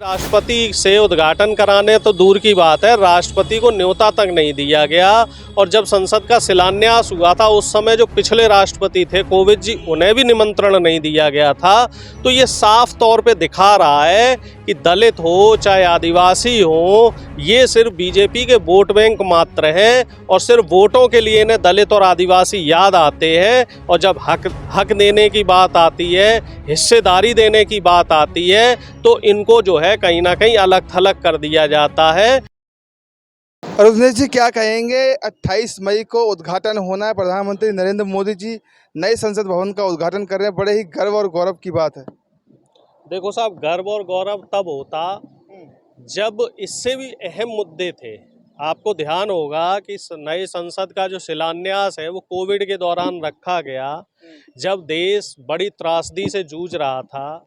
राष्ट्रपति से उद्घाटन कराने तो दूर की बात है, राष्ट्रपति को न्योता तक नहीं दिया गया। और जब संसद का शिलान्यास हुआ था उस समय जो पिछले राष्ट्रपति थे कोविंद जी, उन्हें भी निमंत्रण नहीं दिया गया था। तो ये साफ तौर पे दिखा रहा है कि दलित हो चाहे आदिवासी हो, ये सिर्फ बीजेपी के वोट बैंक मात्र हैं और सिर्फ वोटों के लिए इन्हें दलित और आदिवासी याद आते हैं। और जब हक देने की बात आती है, हिस्सेदारी देने की बात आती है, तो इनको जो है कहीं ना कहीं अलग थलग कर दिया जाता है। रजनीश जी, क्या कहेंगे? 28 मई को उद्घाटन होना है। प्रधानमंत्री नरेंद्र मोदी जी नए संसद भवन का उद्घाटन कर रहे हैं। बड़े ही गर्व और गौरव की बात है। देखो साहब, गर्व और गौरव तब होता जब इससे भी अहम मुद्दे थे। आपको ध्यान होगा कि नए संसद का जो शिलान्यास है वो कोविड के दौरान रखा गया, जब देश बड़ी त्रासदी से जूझ रहा था,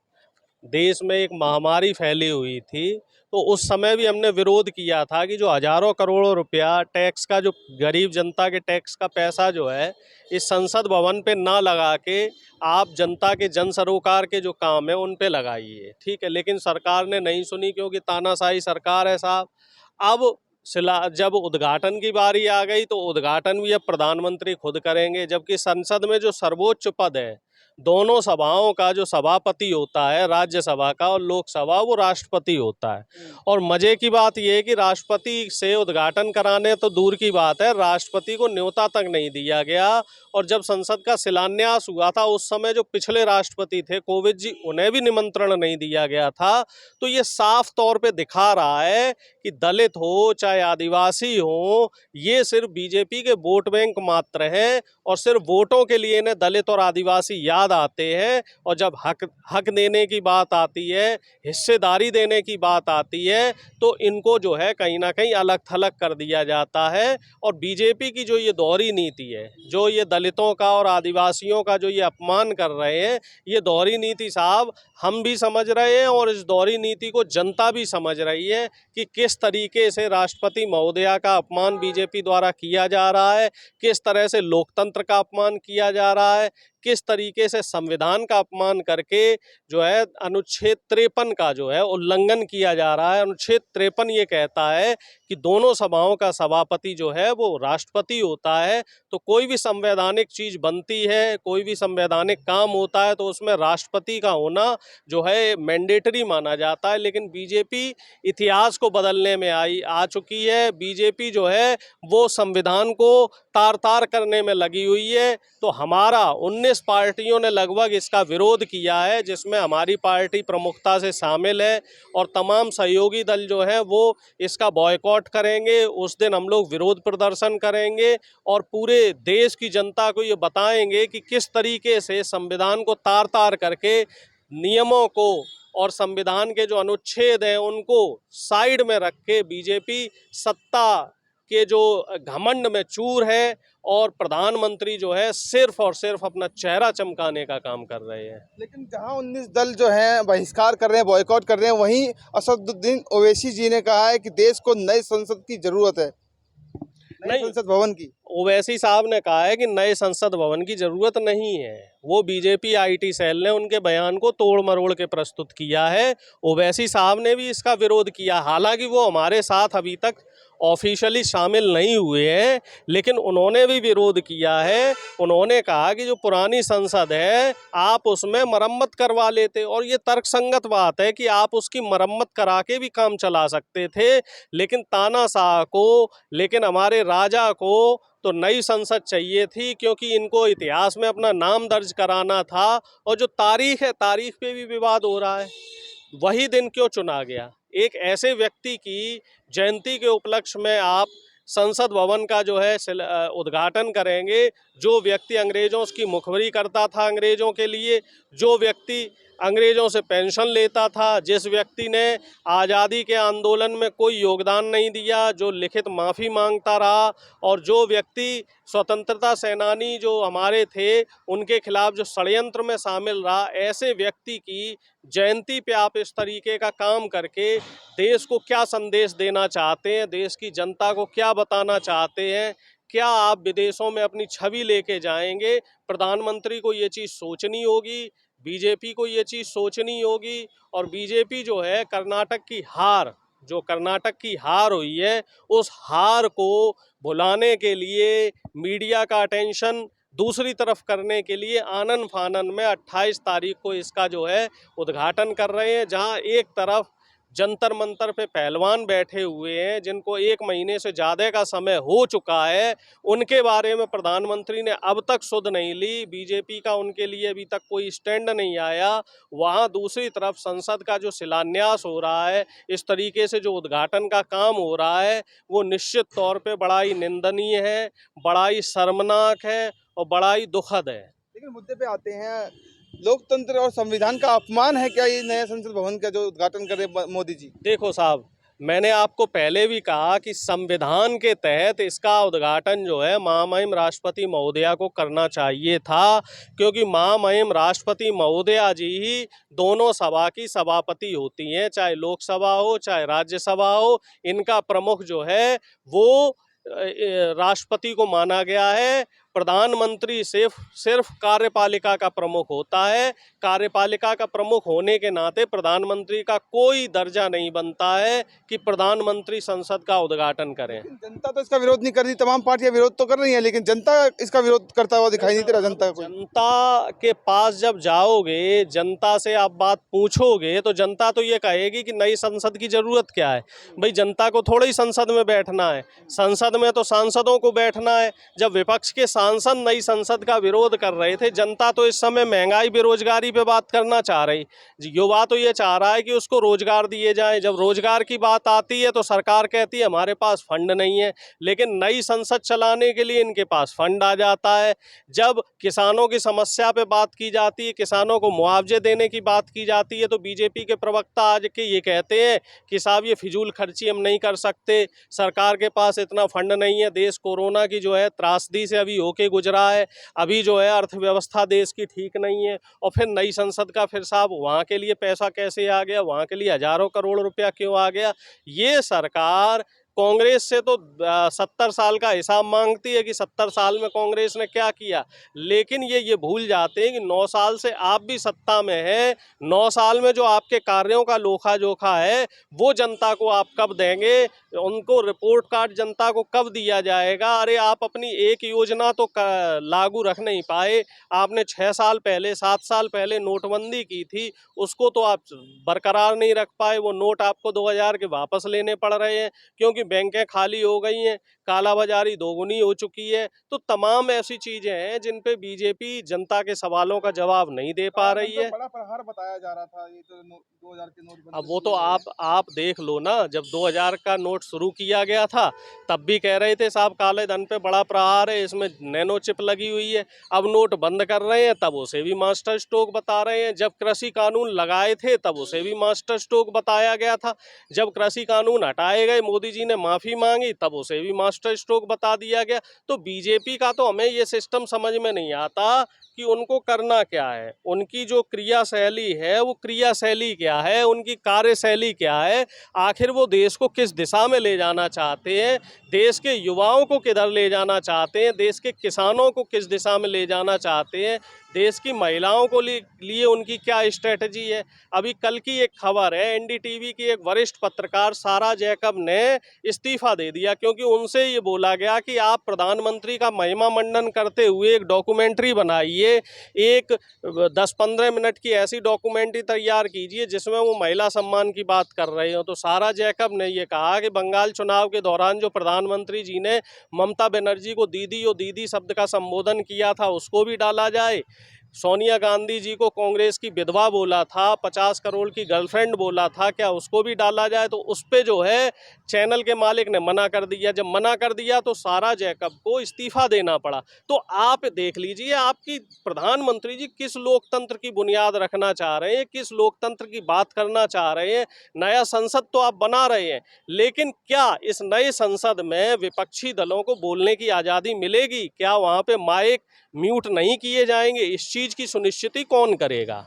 देश में एक महामारी फैली हुई थी। तो उस समय भी हमने विरोध किया था कि जो हजारों करोड़ों रुपया टैक्स का, जो गरीब जनता के टैक्स का पैसा जो है इस संसद भवन पे ना लगा के आप जनता के जन सरोकार के जो काम है उन पे लगाइए, ठीक है। लेकिन सरकार ने नहीं सुनी, क्योंकि तानाशाही सरकार है साहब। अब जब उद्घाटन की बारी आ गई तो उद्घाटन भी अब प्रधानमंत्री खुद करेंगे, जबकि संसद में जो सर्वोच्च पद है, दोनों सभाओं का जो सभापति होता है, राज्यसभा का और लोकसभा, वो राष्ट्रपति होता है। और मजे की बात यह है कि राष्ट्रपति से उद्घाटन कराने तो दूर की बात है, राष्ट्रपति को न्योता तक नहीं दिया गया। और जब संसद का शिलान्यास हुआ था उस समय जो पिछले राष्ट्रपति थे कोविंद जी, उन्हें भी निमंत्रण नहीं दिया गया था। तो ये साफ तौर पे दिखा रहा है कि दलित हो चाहे आदिवासी हो, ये सिर्फ बीजेपी के वोट बैंक मात्र हैं और सिर्फ वोटों के लिए इन्हें दलित और आदिवासी याद आते हैं। और जब हक देने की बात आती है, हिस्सेदारी देने की बात आती है, तो इनको जो है कहीं ना कहीं अलग थलग कर दिया जाता है। और बीजेपी की जो ये दोहरी नीति है, जो ये दलितों का और आदिवासियों का जो ये अपमान कर रहे हैं, ये दोहरी नीति साहब हम भी समझ रहे हैं और इस दोहरी नीति को जनता भी समझ रही है कि किस तरीके से राष्ट्रपति महोदया का अपमान बीजेपी द्वारा किया जा रहा है, किस तरह से लोकतंत्र का अपमान किया जा रहा है, किस तरीके से संविधान का अपमान करके जो है अनुच्छेद 53 का जो है उल्लंघन किया जा रहा है। अनुच्छेद 53 ये कहता है कि दोनों सभाओं का सभापति जो है वो राष्ट्रपति होता है। तो कोई भी संवैधानिक चीज बनती है, कोई भी संवैधानिक काम होता है, तो उसमें राष्ट्रपति का होना जो है मैंडेटरी माना जाता है। लेकिन बीजेपी इतिहास को बदलने में आ चुकी है। बीजेपी जो है वो संविधान को तार तार करने में लगी हुई है। तो हमारा 19 पार्टियों ने लगभग इसका विरोध किया है, जिसमें हमारी पार्टी प्रमुखता से शामिल है। और तमाम सहयोगी दल जो है वो इसका बॉयकॉट करेंगे। उस दिन हम लोग विरोध प्रदर्शन करेंगे और पूरे देश की जनता को ये बताएंगे कि किस तरीके से संविधान को तार तार करके, नियमों को और संविधान के जो अनुच्छेद हैं उनको साइड में रख के बीजेपी सत्ता के जो घमंड में चूर है और प्रधानमंत्री जो है सिर्फ और सिर्फ अपना चेहरा चमकाने का काम कर रहे हैं। लेकिन जहां 19 दल जो हैं बहिष्कार कर रहे हैं, बॉयकॉट कर रहे हैं, वहीं असदुद्दीन ओवैसी जी ने कहा है कि देश को नए संसद की जरूरत है, नए नहीं, संसद भवन की। ओवैसी साहब ने कहा है कि नए संसद भवन की जरूरत नहीं है। वो बीजेपी आईटी सेल ने उनके बयान को तोड़ मरोड़ के प्रस्तुत किया है। ओवैसी साहब ने भी इसका विरोध किया, हालांकि वो हमारे साथ अभी तक ऑफिशियली शामिल नहीं हुए हैं, लेकिन उन्होंने भी विरोध किया है। उन्होंने कहा कि जो पुरानी संसद है आप उसमें मरम्मत करवा लेते, और ये तर्कसंगत बात है कि आप उसकी मरम्मत करा के भी काम चला सकते थे। लेकिन तानाशाह को, लेकिन हमारे राजा को तो नई संसद चाहिए थी, क्योंकि इनको इतिहास में अपना नाम दर्ज कराना था। और जो तारीख है, तारीख पे भी विवाद हो रहा है। वही दिन क्यों चुना गया? एक ऐसे व्यक्ति की जयंती के उपलक्ष्य में आप संसद भवन का जो है उद्घाटन करेंगे, जो व्यक्ति अंग्रेजों की मुखबरी करता था अंग्रेजों के लिए, जो व्यक्ति अंग्रेजों से पेंशन लेता था, जिस व्यक्ति ने आज़ादी के आंदोलन में कोई योगदान नहीं दिया, जो लिखित माफ़ी मांगता रहा, और जो व्यक्ति स्वतंत्रता सेनानी जो हमारे थे उनके खिलाफ जो षड्यंत्र में शामिल रहा, ऐसे व्यक्ति की जयंती पे आप इस तरीके का काम करके देश को क्या संदेश देना चाहते हैं, देश की जनता को क्या बताना चाहते हैं? क्या आप विदेशों में अपनी छवि लेके जाएंगे? प्रधानमंत्री को ये चीज़ सोचनी होगी। बीजेपी को ये चीज़ सोचनी होगी। और बीजेपी जो है कर्नाटक की हार हुई है, उस हार को भुलाने के लिए मीडिया का अटेंशन दूसरी तरफ करने के लिए आनन फानन में 28 तारीख को इसका जो है उद्घाटन कर रहे हैं, जहां एक तरफ जंतर मंतर पे पहलवान बैठे हुए हैं जिनको 1 महीने से ज़्यादा का समय हो चुका है, उनके बारे में प्रधानमंत्री ने अब तक सुध नहीं ली। बीजेपी का उनके लिए अभी तक कोई स्टैंड नहीं आया। वहाँ दूसरी तरफ संसद का जो शिलान्यास हो रहा है, इस तरीके से जो उद्घाटन का काम हो रहा है, वो निश्चित तौर पे बड़ा ही निंदनीय है, बड़ा ही शर्मनाक है और बड़ा ही दुखद है। लेकिन मुद्दे पे आते हैं, लोकतंत्र और संविधान का अपमान है क्या ये नया संसद भवन का जो उद्घाटन कर रहे मोदी जी? देखो साहब, मैंने आपको पहले भी कहा कि संविधान के तहत इसका उद्घाटन जो है महामहिम राष्ट्रपति महोदया को करना चाहिए था, क्योंकि महामहिम राष्ट्रपति महोदया जी ही दोनों सभा की सभापति होती हैं, चाहे लोकसभा हो चाहे राज्यसभा हो। इनका प्रमुख जो है वो राष्ट्रपति को माना गया है। प्रधानमंत्री सिर्फ कार्यपालिका का प्रमुख होता है। कार्यपालिका का प्रमुख होने के नाते प्रधानमंत्री का कोई दर्जा नहीं बनता है कि प्रधानमंत्री संसद का उद्घाटन करें। जनता तो इसका विरोध नहीं कर रही, तमाम पार्टियां विरोध तो कर रही हैं, लेकिन जनता इसका विरोध करता हुआ दिखाई नहीं दे रहा। जनता के पास जब जाओगे, जनता से आप बात पूछोगे, तो जनता तो ये कहेगी कि नई संसद की जरूरत क्या है। भाई, जनता को थोड़ा ही संसद में बैठना है, संसद में तो सांसदों को बैठना है। जब विपक्ष के सांसद नई संसद का विरोध कर रहे थे, जनता तो इस समय महंगाई बेरोजगारी पे बात करना चाह रही। युवा तो ये चाह रहा है कि उसको रोजगार दिए जाए। जब रोजगार की बात आती है तो सरकार कहती है हमारे पास फंड नहीं है, लेकिन नई संसद चलाने के लिए इनके पास फंड आ जाता है। जब किसानों की समस्या पे बात की जाती है, किसानों को मुआवजे देने की बात की जाती है, तो बीजेपी के प्रवक्ता आज के ये कहते हैं कि साहब ये फिजूल खर्ची हम नहीं कर सकते, सरकार के पास इतना फंड नहीं है, देश कोरोना की जो है त्रासदी से अभी होके गुजरा है, अभी जो है अर्थव्यवस्था देश की ठीक नहीं है। और फिर नई संसद का फिर साहब वहाँ के लिए पैसा कैसे आ गया, वहाँ के लिए हजारों करोड़ रुपया क्यों आ गया। ये सरकार कांग्रेस से तो 70 साल का हिसाब मांगती है कि 70 साल में कांग्रेस ने क्या किया, लेकिन ये भूल जाते हैं कि 9 साल से आप भी सत्ता में हैं। 9 साल में जो आपके कार्यों का लोखा जोखा है वो जनता को आप कब देंगे, उनको रिपोर्ट कार्ड जनता को कब दिया जाएगा। अरे आप अपनी एक योजना तो लागू रख नहीं पाए। आपने 6 साल पहले 7 साल पहले नोटबंदी की थी, उसको तो आप बरकरार नहीं रख पाए। वो नोट आपको 2000 के वापस लेने पड़ रहे हैं क्योंकि बैंकें खाली हो गई हैं, कालाबाजारी दोगुनी हो चुकी है। तो तमाम ऐसी चीजें हैं जिन पे बीजेपी जनता के सवालों का जवाब नहीं दे पा रही है। बड़ा प्रहार बताया जा रहा था ये तो 2000 के नोट। अब वो तो आप देख लो ना, जब 2000 का नोट शुरू किया गया था तब भी कह रहे थे साहब काले धन पे बड़ा प्रहार है, इसमें नैनो चिप लगी हुई है। अब नोट बंद कर रहे हैं तब उसे भी मास्टर स्ट्रोक बता रहे हैं। जब कृषि कानून लगाए थे तब उसे भी मास्टर स्ट्रोक बताया गया था। जब कृषि कानून हटाए गए, मोदी जी ने माफी मांगी, तब उसे भी मास्टर स्ट्रोक बता दिया गया। तो बीजेपी का तो हमें ये सिस्टम समझ में नहीं आता कि उनको करना क्या है। उनकी जो क्रिया शैली है वो क्रिया शैली क्या है, उनकी कार्यशैली क्या है, आखिर वो देश को किस दिशा में ले जाना चाहते हैं, देश के युवाओं को किधर ले जाना चाहते हैं, देश के किसानों को किस दिशा में ले जाना चाहते हैं, देश की महिलाओं को लिए उनकी क्या स्ट्रेटजी है। अभी कल की एक खबर है, एनडीटीवी की एक वरिष्ठ पत्रकार सारा जैकब ने इस्तीफा दे दिया क्योंकि उनसे ये बोला गया कि आप प्रधानमंत्री का महिमा मंडन करते हुए एक डॉक्यूमेंट्री बनाइए, एक 10-15 मिनट की ऐसी डॉक्यूमेंट्री तैयार कीजिए जिसमें वो महिला सम्मान की बात कर रहे हो। तो सारा जैकब ने ये कहा कि बंगाल चुनाव के दौरान जो प्रधानमंत्री जी ने ममता बनर्जी को दीदी और दीदी शब्द का संबोधन किया था उसको भी डाला जाए। सोनिया गांधी जी को कांग्रेस की विधवा बोला था, 50 करोड़ की गर्लफ्रेंड बोला था, क्या उसको भी डाला जाए। तो उस पे जो है चैनल के मालिक ने मना कर दिया। जब मना कर दिया तो सारा जैकब को इस्तीफा देना पड़ा। तो आप देख लीजिए आपकी प्रधानमंत्री जी किस लोकतंत्र की बुनियाद रखना चाह रहे हैं, किस लोकतंत्र की बात करना चाह रहे हैं। नया संसद तो आप बना रहे हैं, लेकिन क्या इस नए संसद में विपक्षी दलों को बोलने की आज़ादी मिलेगी? क्या वहाँ पे माइक म्यूट नहीं किए जाएंगे? इस चीज़ की सुनिश्चिति कौन करेगा?